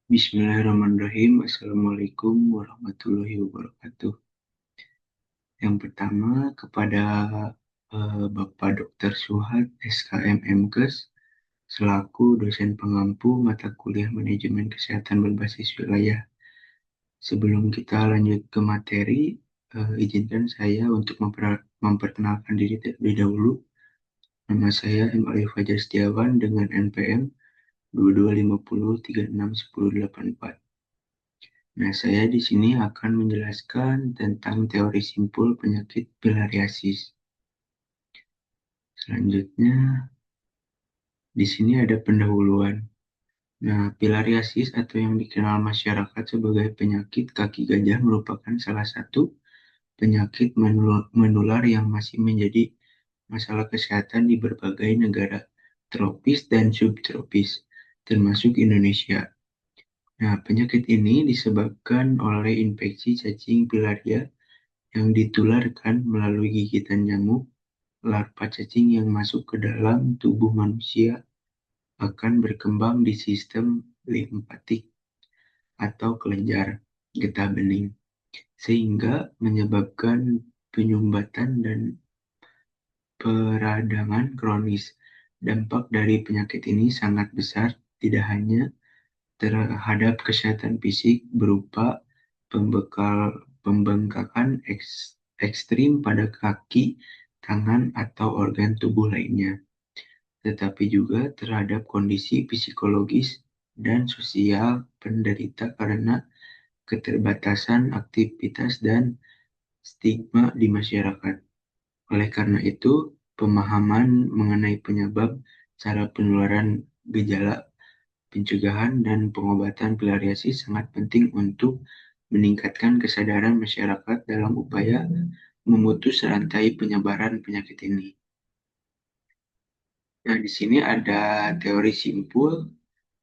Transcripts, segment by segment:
Bismillahirrahmanirrahim. Assalamualaikum warahmatullahi wabarakatuh. Yang pertama kepada Bapak Dr. Suhad SKM MKes selaku dosen pengampu mata kuliah Manajemen Kesehatan Berbasis Wilayah. Sebelum kita lanjut ke materi, izinkan saya untuk memperkenalkan diri terlebih dahulu. Nama saya M. Alif Fajar Setiawan dengan NPM 2250361084. Nah, saya di sini akan menjelaskan tentang teori simpul penyakit filariasis. Selanjutnya, di sini ada pendahuluan. Nah, filariasis atau yang dikenal masyarakat sebagai penyakit kaki gajah merupakan salah satu penyakit menular yang masih menjadi masalah kesehatan di berbagai negara tropis dan subtropis, termasuk Indonesia. Nah, penyakit ini disebabkan oleh infeksi cacing filaria yang ditularkan melalui gigitan nyamuk. Larva cacing yang masuk ke dalam tubuh manusia akan berkembang di sistem limfatik atau kelenjar getah bening, sehingga menyebabkan penyumbatan dan peradangan kronis. Dampak dari penyakit ini sangat besar, tidak hanya terhadap kesehatan fisik berupa pembengkakan ekstrim pada kaki, tangan, atau organ tubuh lainnya, tetapi juga terhadap kondisi psikologis dan sosial penderita karena keterbatasan aktivitas dan stigma di masyarakat. Oleh karena itu, pemahaman mengenai penyebab, cara penularan, gejala, pencegahan, dan pengobatan filariasis sangat penting untuk meningkatkan kesadaran masyarakat dalam upaya memutus rantai penyebaran penyakit ini. Nah, di sini ada teori simpul.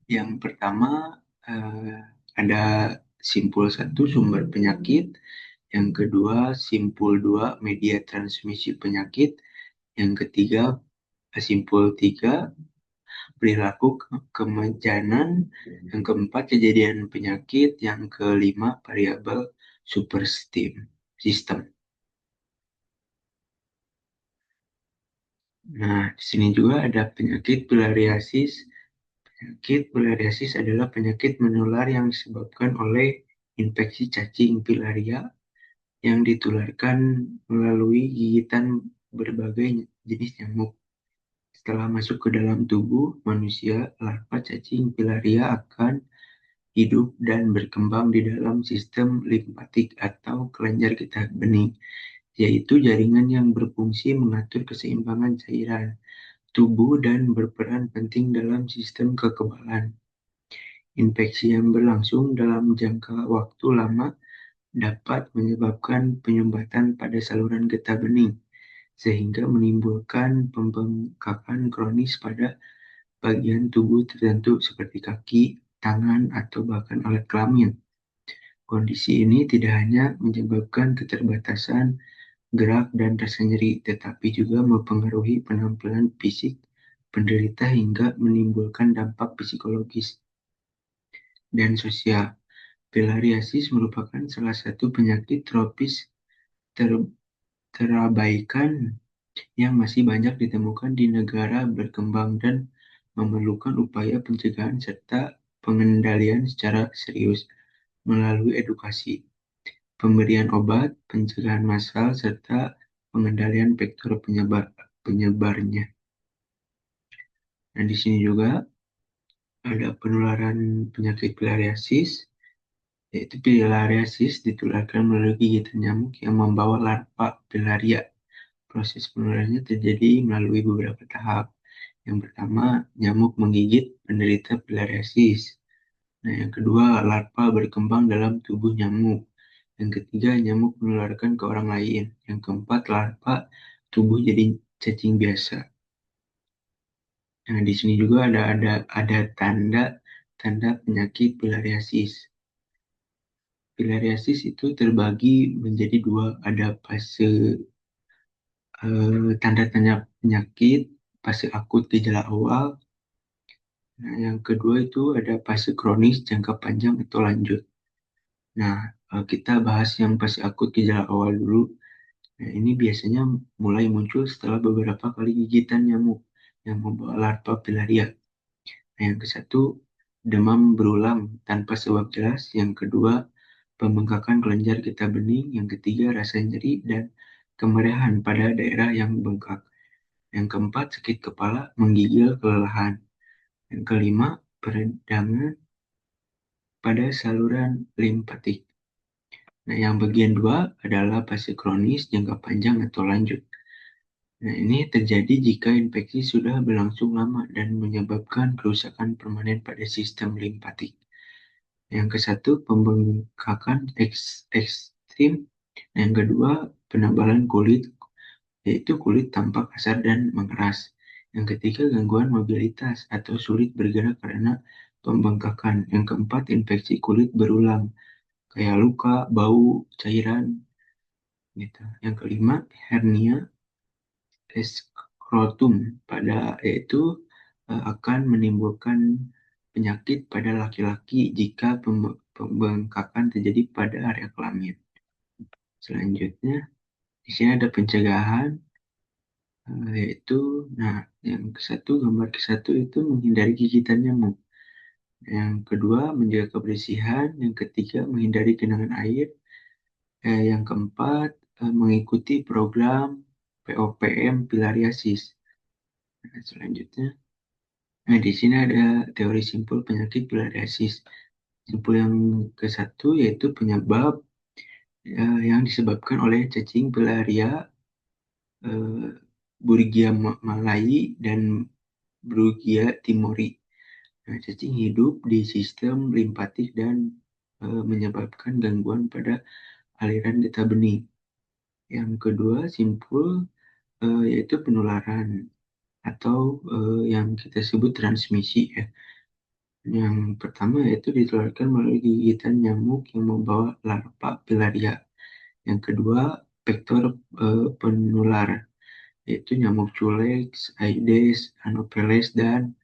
Yang pertama, eh, ada simpul satu sumber penyakit. Yang kedua, simpul dua media transmisi penyakit. Yang ketiga, simpul tiga perilaku kemejanan. Yang keempat, kejadian penyakit. Yang kelima, variabel sistem. Nah, di sini juga ada penyakit filariasis. Penyakit filariasis adalah penyakit menular yang disebabkan oleh infeksi cacing filaria yang ditularkan melalui gigitan berbagai jenis nyamuk. Setelah masuk ke dalam tubuh manusia, larva cacing filaria akan hidup dan berkembang di dalam sistem limfatik atau kelenjar getah bening, yaitu jaringan yang berfungsi mengatur keseimbangan cairan tubuh dan berperan penting dalam sistem kekebalan. Infeksi yang berlangsung dalam jangka waktu lama dapat menyebabkan penyumbatan pada saluran getah bening, sehingga menimbulkan pembengkakan kronis pada bagian tubuh tertentu seperti kaki, tangan, atau bahkan alat kelamin. Kondisi ini tidak hanya menyebabkan keterbatasan gerak dan rasa nyeri, tetapi juga mempengaruhi penampilan fisik penderita hingga menimbulkan dampak psikologis dan sosial. Filariasis merupakan salah satu penyakit tropis ter- terabaikan yang masih banyak ditemukan di negara berkembang dan memerlukan upaya pencegahan serta pengendalian secara serius melalui edukasi, pemberian obat, pencegahan massal, serta pengendalian vektor penyebarnya. Nah, di sini juga ada penularan penyakit filariasis, yaitu filariasis ditularkan melalui gigitan nyamuk yang membawa larva filaria. Proses penularannya terjadi melalui beberapa tahap. Yang pertama, nyamuk menggigit penderita filariasis. Nah, yang kedua, larva berkembang dalam tubuh nyamuk. Yang ketiga, nyamuk menularkan ke orang lain. Yang keempat, larva tumbuh jadi cacing biasa. Nah, di sini juga ada tanda penyakit filariasis. Filariasis itu terbagi menjadi dua, ada fase tanda-tanda penyakit, fase akut gejala awal, Nah, yang kedua itu ada fase kronis, jangka panjang atau lanjut. Nah, kita bahas yang fase akut gejala awal dulu. Nah, ini biasanya mulai muncul setelah beberapa kali gigitan nyamuk yang membawa larva pilaria. Nah, yang ke satu, demam berulang tanpa sebab jelas. Yang kedua, pembengkakan kelenjar getah bening. Yang ketiga, rasa nyeri dan kemerahan pada daerah yang bengkak. Yang keempat, sakit kepala, menggigil, kelelahan. Yang kelima, peradangan pada saluran limfatik. Nah, yang bagian dua adalah fase kronis, jangka panjang atau lanjut. Nah, ini terjadi jika infeksi sudah berlangsung lama dan menyebabkan kerusakan permanen pada sistem limfatik. Yang ke satu, pembengkakan ekstrim. Yang kedua, penebalan kulit, yaitu kulit tampak kasar dan mengeras. Yang ketiga, gangguan mobilitas atau sulit bergerak karena pembengkakan. Yang keempat, infeksi kulit berulang, kayak luka, bau, cairan, gitu. Yang kelima, hernia skrotum pada yaitu akan menimbulkan penyakit pada laki-laki jika pembengkakan terjadi pada area kelamin. Selanjutnya, di sini ada pencegahan yaitu, nah, yang ke satu, gambar ke satu itu menghindari gigitan nyamuk. Yang kedua, menjaga kebersihan. Yang ketiga, menghindari genangan air. Yang keempat, mengikuti program POPM filariasis. Nah, selanjutnya, nah di sini ada teori simpul penyakit filariasis. Simpul yang ke satu yaitu penyebab yang disebabkan oleh cacing filaria, eh, Burgia malayi dan Brugia timori. Nah, cacing hidup di sistem limfatik dan menyebabkan gangguan pada aliran getah bening. Yang kedua, simpul yaitu penularan atau yang kita sebut transmisi ya. Yang pertama yaitu ditularkan melalui gigitan nyamuk yang membawa larva pilaria. Yang kedua, vektor penular yaitu nyamuk culex, Aedes, Anopheles, dan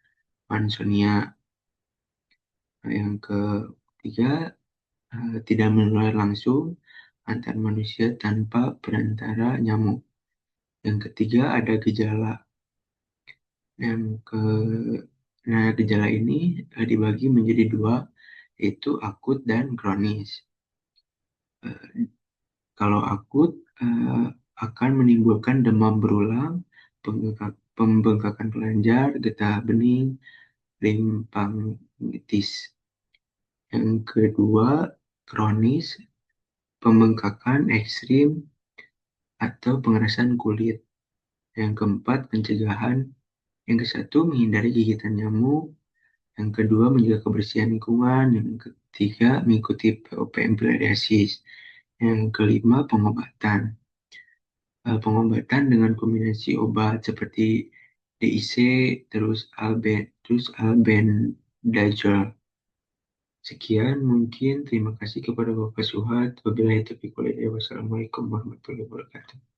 Mansonia. Nah, yang ketiga, tidak menular langsung antar manusia tanpa perantara nyamuk. Yang ketiga, ada gejala. Yang ke, nah, gejala ini dibagi menjadi dua, yaitu akut dan kronis. Eh, Kalau akut akan menimbulkan demam berulang, pembengkakan kelenjar, getah bening, limfangitis. Yang kedua, kronis, pembengkakan ekstrim atau pengerasan kulit. Yang keempat, pencegahan. Yang ke satu, menghindari gigitan nyamuk. Yang kedua, menjaga kebersihan lingkungan. Yang ketiga, mengikuti POPM filariasis. Yang kelima, pengobatan. Pengobatan dengan kombinasi obat seperti DIC, terus albendazole. Sekian mungkin. Terima kasih kepada Bapak Suhad. Wabillahi taufiq walhidayah. Wassalamualaikum warahmatullahi wabarakatuh.